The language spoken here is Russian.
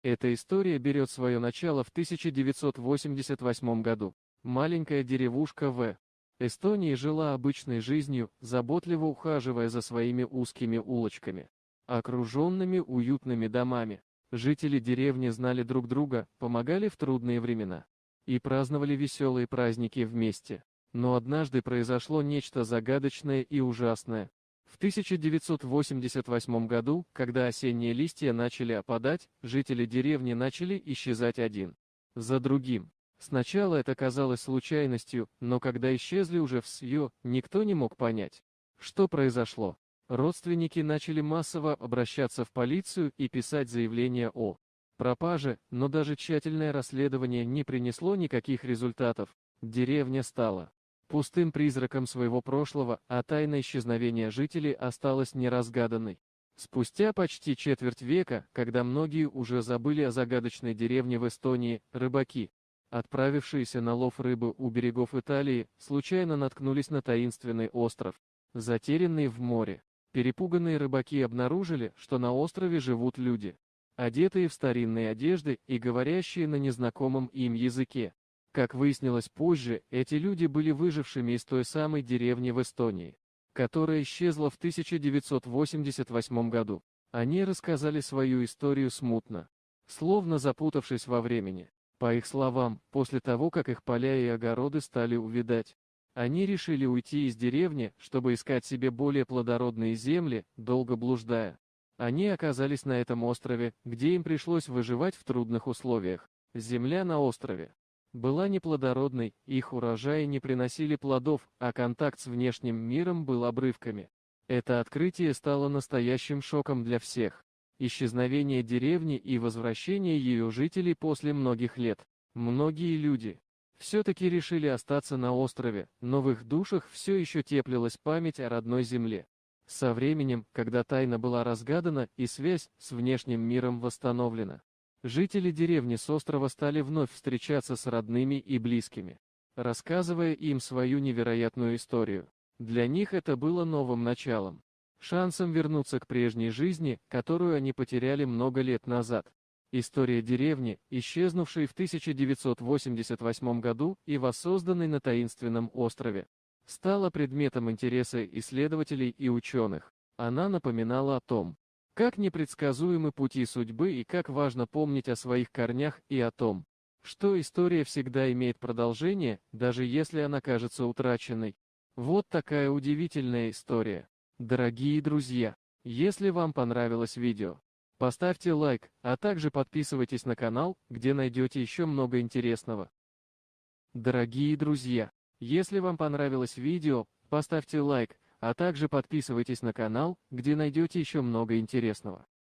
Эта история берет свое начало в 1988 году. Маленькая деревушка в Эстонии жила обычной жизнью, заботливо ухаживая за своими узкими улочками, окруженными уютными домами. Жители деревни знали друг друга, помогали в трудные времена и праздновали веселые праздники вместе. Но однажды произошло нечто загадочное и ужасное. В 1988 году, когда осенние листья начали опадать, жители деревни начали исчезать один за другим. Сначала это казалось случайностью, но когда исчезли уже все, никто не мог понять, что произошло. Родственники начали массово обращаться в полицию и писать заявления о пропаже, но даже тщательное расследование не принесло никаких результатов. Деревня стала пустым призраком своего прошлого, а тайна исчезновения жителей осталась неразгаданной. Спустя почти четверть века, когда многие уже забыли о загадочной деревне в Эстонии, рыбаки, отправившиеся на лов рыбы у берегов Италии, случайно наткнулись на таинственный остров, затерянный в море. Перепуганные рыбаки обнаружили, что на острове живут люди, одетые в старинные одежды и говорящие на незнакомом им языке. Как выяснилось позже, эти люди были выжившими из той самой деревни в Эстонии, которая исчезла в 1988 году. Они рассказали свою историю смутно, словно запутавшись во времени. По их словам, после того, как их поля и огороды стали увядать, они решили уйти из деревни, чтобы искать себе более плодородные земли, долго блуждая. Они оказались на этом острове, где им пришлось выживать в трудных условиях. Земля на острове была неплодородной, их урожаи не приносили плодов, а контакт с внешним миром был обрывками. Это открытие стало настоящим шоком для всех. Исчезновение деревни и возвращение ее жителей после многих лет. Многие люди все-таки решили остаться на острове, но в их душах все еще теплилась память о родной земле. Со временем, когда тайна была разгадана и связь с внешним миром восстановлена, жители деревни с острова стали вновь встречаться с родными и близкими, рассказывая им свою невероятную историю. Для них это было новым началом, шансом вернуться к прежней жизни, которую они потеряли много лет назад. История деревни, исчезнувшей в 1988 году и воссозданной на таинственном острове, стала предметом интереса исследователей и ученых. Она напоминала о том, как непредсказуемы пути судьбы и как важно помнить о своих корнях и о том, что история всегда имеет продолжение, даже если она кажется утраченной. Вот такая удивительная история. Дорогие друзья, если вам понравилось видео, поставьте лайк, а также подписывайтесь на канал, где найдете еще много интересного. Дорогие друзья, если вам понравилось видео, поставьте лайк, а также подписывайтесь на канал, где найдете еще много интересного.